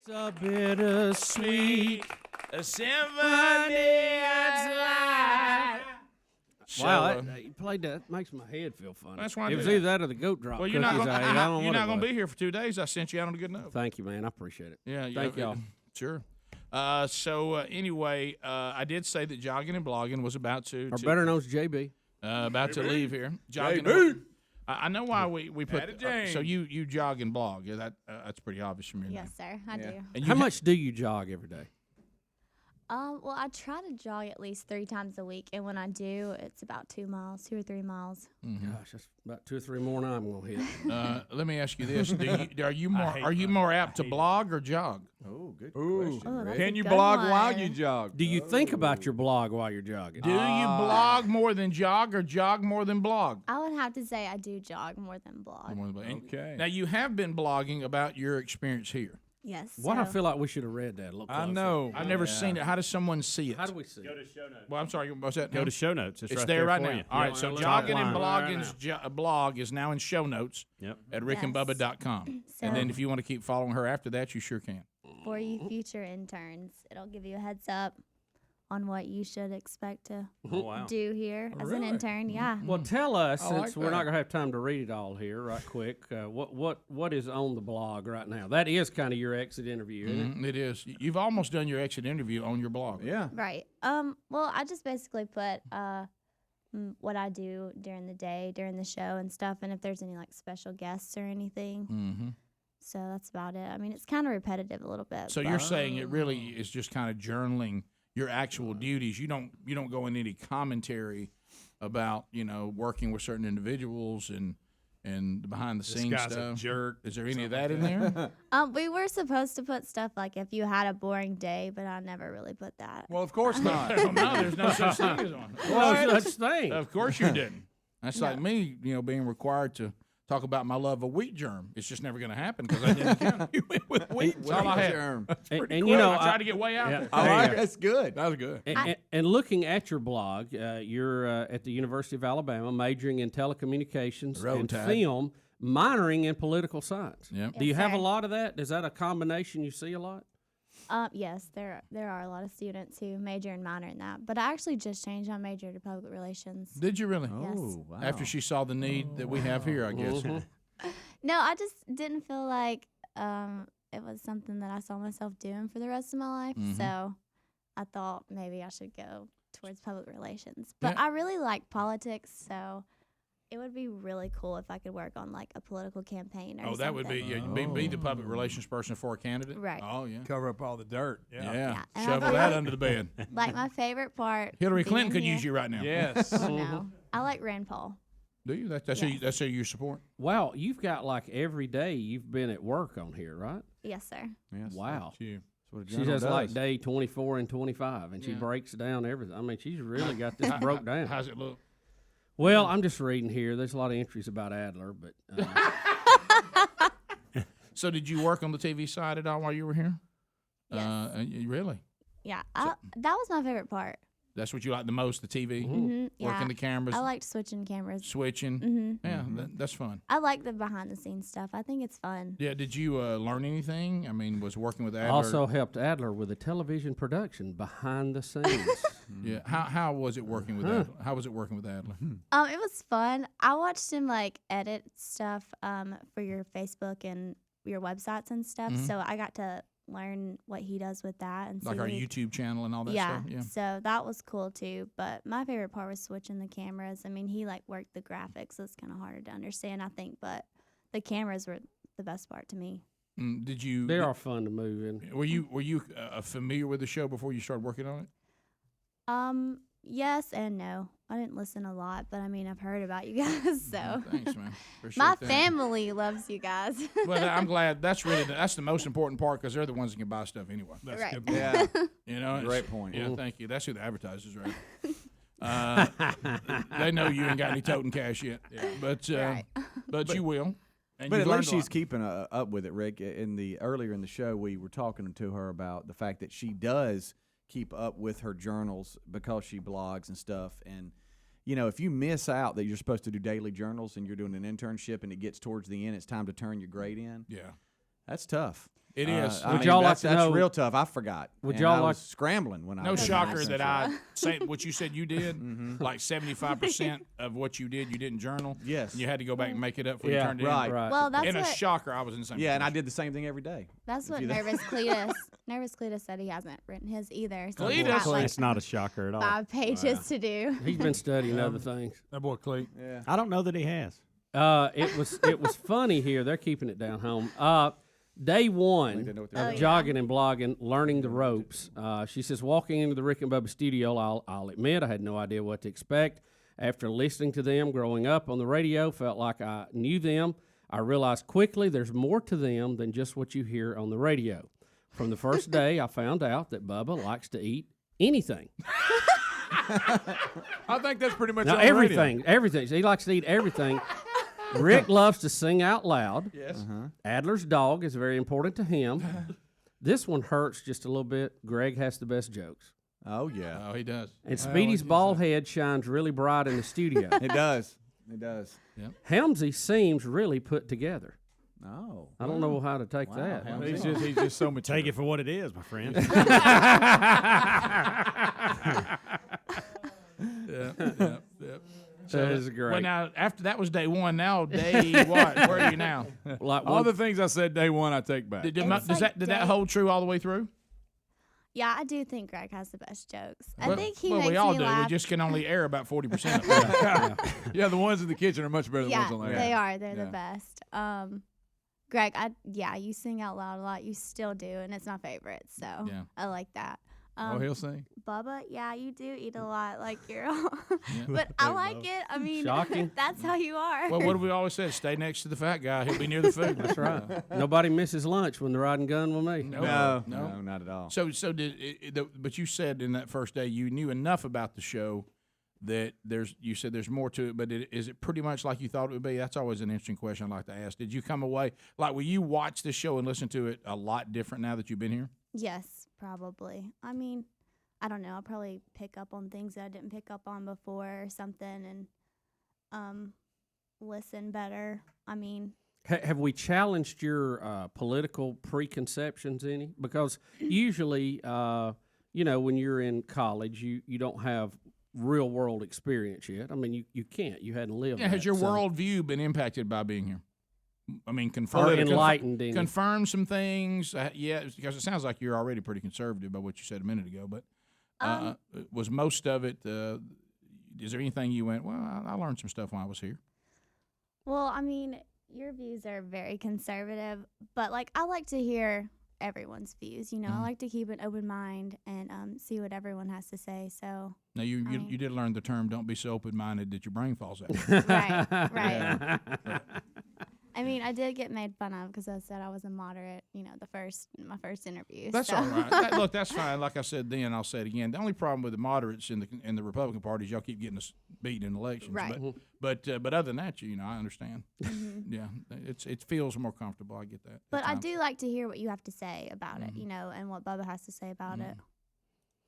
It's a bittersweet symphony of life. Wow, you played that. Makes my head feel funny. That's why it was either that or the goat drop. Well, you're not going to be here for 2 days. I sent you out on a good note. Thank you, man. I appreciate it. Yeah, thank y'all. Sure. Anyway, I did say that Joggin and Bloggin was about to. Or better known as JB. About to leave here. Joggin. JB. I know why we put. So you jog and blog. Yeah, that's pretty obvious from your name. Yes, sir. I do. And how much do you jog every day? Well, I try to jog at least 3 times a week, and when I do, it's about 2 miles, 2 or 3 miles. Mm-hmm. Gosh, that's about 2 or 3 more than I'm gonna hit. Let me ask you this: are you more apt to blog or jog? Oh, good question. Oh, Can you blog while you jog? Do you think about your blog while you're jogging? Do you blog more than jog or jog more than blog? I would have to say I do jog more than blog. Okay. Now, you have been blogging about your experience here. Yes. What I feel like we should have read that. Look, I know. I've never seen it. How does someone see it? How do we see it? Go to show notes. Well, I'm sorry. What's that? Go to show notes. It's there right for now. you. All right. So Joggin and Bloggin's Right blog is now in show notes at rickandbubba.com. So And then if you want to keep following her after that, you sure can. for you future interns, it'll give you a heads up on what you should expect to do here as an intern. Yeah. Well, tell us, I like since we're that. not going to have time to read it all here right quick, what is on the blog right now? That is kind of your exit interview, isn't it? It is. You've almost done your exit interview on your blog. Yeah. Right. Well, I just basically put what I do during the day, during the show and stuff, and if there's any like special guests or anything. Mm-hmm. So that's about it. I mean, it's kind of repetitive a little bit. So you're saying it really is just kind of journaling your actual duties. You don't go into any commentary about working with certain individuals and the behind the scenes This guy's stuff. a jerk. Is there any of that in there? we were supposed to put stuff like if you had a boring day, but I never really put that. Well, of course not. No, there's no such thing as one. No such thing. Of course you didn't. That's like me, being required to talk about my love of wheat germ. It's just never going to happen because I didn't count. You went with wheat. That's all I had. And you know, I tried to get way out there. I like it. That's good. That was good. And looking at your blog, you're at the University of Alabama, majoring in telecommunications and film, minoring in political science. Yep. Do you Yes, have a sir. lot of that? Is that a combination you see a lot? Yes, there are a lot of students who major and minor in that. But I actually just changed my major to public relations. Did you really? Yes. Oh, wow. After she saw the need that we have here, I guess. No, I just didn't feel like it was something that I saw myself doing for the rest of my life. Mhm. So I thought maybe I should go towards public relations. But Yeah. I really like politics, so it would be really cool if I could work on like a political campaign or something. That would be be the public relations person for a candidate. Right. Oh yeah. Cover up all the dirt. Yeah, and Shovel I that like- under the bed. Like my favorite part. Hillary being Clinton could here- use you right now. Yes. Oh, no. I like Rand Paul. Do you? That's Yes. who you support. Wow, you've got like every day you've been at work on here, right? Yes, sir. Yes, Wow. that's you. That's what a She journal does like does. day 24 and 25, and she Yeah. breaks down everything. I mean, she's really got this broke down. How's it look? Well, I'm just reading here. There's a lot of entries about Adler, but So did you work on the TV side at all while you were here? Yes. Really? Yeah, that was my favorite part. That's what you like the most, the TV? Yeah. Working the cameras, I liked switching cameras. switching. Yeah, that's fun. I like the behind the scenes stuff. I think it's fun. Yeah, did you learn anything? I mean, was working with Adler? also helped Adler with a television production behind the scenes. Yeah. How was it working with Adler? How was it working with Adler? It was fun. I watched him like edit stuff for your Facebook and your websites and stuff. So I got to learn what he does with that and Like see our what he- YouTube channel and all that yeah, stuff? Yeah. so that was cool too. But my favorite part was switching the cameras. I mean, he like worked the graphics, so it's kind of harder to understand, I think. But the cameras were the best part to me. Did you? They are fun to move in. Were you familiar with the show before you started working on it? Yes and no. I didn't listen a lot, but I mean, I've heard about you guys, so. Thanks, man. Appreciate My that. family loves you guys. Well, I'm glad. That's the most important part because they're the ones that can buy stuff anyway. That's Right. good. Yeah. You know, Great point. Yeah, thank you. That's who the advertisers, right? They know you ain't got any toting cash yet, but Right. but you will. And But you've at learned least a lot. she's keeping up with it, Rick. Earlier in the show, we were talking to her about the fact that she does keep up with her journals because she blogs and stuff. And if you miss out that you're supposed to do daily journals and you're doing an internship and it gets towards the end, it's time to turn your grade in. Yeah. That's tough. It is. I Would mean, y'all like to that's know- real tough. I forgot. Would And y'all I like- was scrambling when I No was shocker listening that to it. I say what you said you did. Like 75% of what you didn't journal. Yes. And you had to go back and make it up before you Yeah, turned it right. in. Right. Well, that's And a what shocker, I was in the same Yeah, and I situation. did the same thing every day. that's what you- Nervous Cletus said he hasn't written his either. So he's Cletus? got, like, It's not a shocker at all. 5 pages to do. He's been studying other things. That boy Cleet. Yeah. I don't know that he has. It was funny here. They're keeping it down home. Day one they know what of they're doing. jogging and blogging, learning the ropes. She says, walking into the Rick and Bubba studio, I'll admit I had no idea what to expect. After listening to them growing up on the radio, felt like I knew them. I realized quickly there's more to them than just what you hear on the radio. From the first day, I found out that Bubba likes to eat anything. I think that's pretty much Now, on the radio. everything. He likes to eat everything. Rick loves to sing out loud. Yes. Adler's dog is very important to him. This one hurts just a little bit. Greg has the best jokes. Oh, yeah. Oh, he does. And Speedy's bald head shines really bright in the studio. It does. It does. Helmsy seems really put together. Oh. I don't know how to take that. Helmsy. He's just so mature. Take it for what it is, my friend. Yeah. That is Well, great. now, after that was day one. Now, day what? Where are you now? Like All one- the things I said day one, I take back. Did, It's does like that day- hold true all the way through? Yeah, I do think Greg has the best jokes. I Well- think he well, makes we all me do. laugh. We just can only air about 40% of it. Yeah, the ones in the kitchen are much better than the yeah, ones on the they air. are. They're Yeah. the best. Greg, you sing out loud a lot. You still do, and it's my favorite. So Yeah. I like that. Oh, he'll sing. Bubba, yeah, you do eat a lot, like you're. But I like it. I mean, Shocking. that's how you are. Well, what have we always said? Stay next to the fat guy. He'll be near the food. That's right. Nobody misses lunch when they're riding gun with me. No, not at all. So but you said in that first day you knew enough about the show that you said there's more to it, but is it pretty much like you thought it would be? That's always an interesting question I like to ask. Did you come away, like, will you watch the show and listen to it a lot different now that you've been here? Yes, probably. I mean, I don't know. I'll probably pick up on things that I didn't pick up on before or something, and listen better. I mean, Have we challenged your political preconceptions any? Because usually, when you're in college, you don't have real world experience yet. I mean, you can't. You hadn't lived. Yeah, has that, your so- worldview been impacted by being here? I mean, or confirm enlightened any? confirm some things. Yeah, because it sounds like you're already pretty conservative by what you said a minute ago. But was most of it? Is there anything you went? Well, I learned some stuff when I was here. well, I mean, your views are very conservative, but like I like to hear everyone's views. You know, I like to keep an open mind and see what everyone has to say. So Now you Right. did learn the term. Don't be so open-minded that your brain falls out. right. I mean, I did get made fun of because I said I was a moderate. My first interview. That's so. all right. Look, that's fine. Like I said then, I'll say it again. The only problem with the moderates in the Republican Party is y'all keep getting us beaten in elections. Right. But other than that, I understand. Yeah, it feels more comfortable. I get that. But at I times. do like to hear what you have to say about it, and what Bubba has to say about it.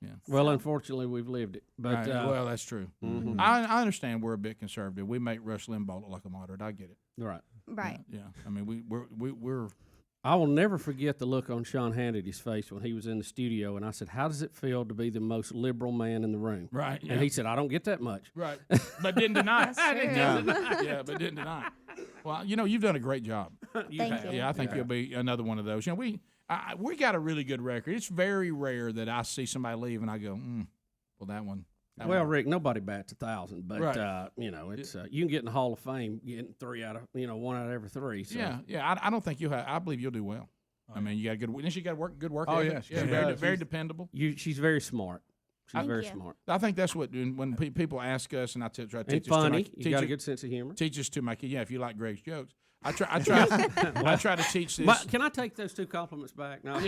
Yeah. Well, So- unfortunately, we've lived it. But Right. Well, that's true. mhm. I understand we're a bit conservative. We make Rush Limbaugh look like a moderate. I get it. right. Right. Yeah. I mean, we're I will never forget the look on Sean Hannity's face when he was in the studio, and I said, "How does it feel to be the most liberal man in the room?" right. And he said, "I don't get that much." right, but didn't deny it. That's true. Didn't deny it. Yeah, but didn't deny it. Well, you've done a great job. Thank you. Yeah, I think you'll be another one of those. We got a really good record. It's very rare that I see somebody leave and I go, well, that one. Well, Rick, nobody bats 1,000, but Right. it's you can get in the Hall of Fame getting 1 out of every 3. So. Yeah. I don't think you'll have. I believe you'll do well. I mean, you got good. Didn't she got good work? Oh, ethic? yeah, she very, does. very dependable. She's very smart. She's Thank very you. smart I think that's what when people ask us, and I try to and teach funny. this to You got a good sense of humor. teach this to my kid. Yeah, if you like Greg's jokes, I try to teach this. But can I take those 2 compliments back? No.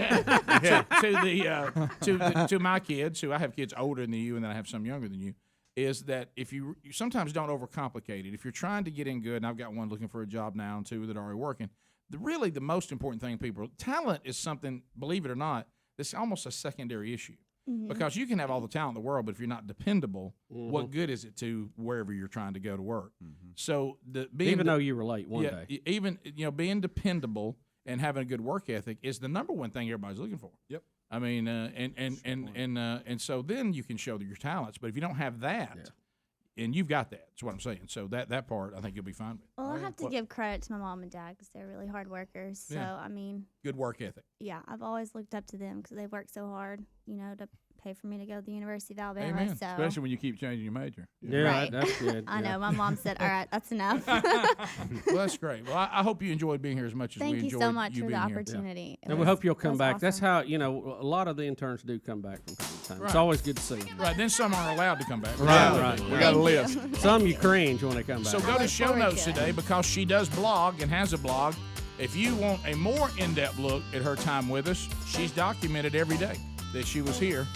To my kids, who I have kids older than you, and then I have some younger than you, is that if you sometimes don't overcomplicate it. If you're trying to get in good, and I've got one looking for a job now and 2 that are already working. Really, the most important thing, talent is something, believe it or not, that's almost a secondary issue. Because you can have all the talent in the world, but if you're not dependable, what good is it to wherever you're trying to go to work? So Even though you relate one day. even being dependable and having a good work ethic is the number one thing everybody's looking for. Yep. I mean, and so then you can show your talents. But if you don't have that, and you've got that, that's what I'm saying. So that part, I think you'll be fine with. Well, I have to give credit to my mom and dad because they're really hard workers. So, I mean. Good work ethic. Yeah, I've always looked up to them because they work so hard, to pay for me to go to the University of Alabama. Amen. So. Especially when you keep changing your major. Yeah, Right. that's good. I know. My mom said, all right, that's enough. Well, that's great. Well, I hope you enjoyed being here as much as Thank we you enjoyed so much you for the being here. opportunity. And we hope you'll come back. That's how, a lot of the interns do come back from time to time. It's Right. always good to see them. Right, then some aren't allowed to come back. Right. We got a list. Some you cringe when they come back. So go to look show forward notes to it. today because she does blog and has a blog. If you want a more in-depth look at her time with us, she's documented every day that she was here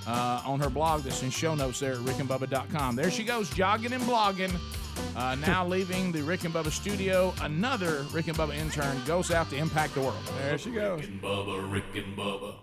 on her blog that's in show notes there at rickandbubba.com. There she goes, jogging and blogging. Now leaving the Rick and Bubba studio, another Rick and Bubba intern goes out to impact the world. There she goes. Rick and Bubba.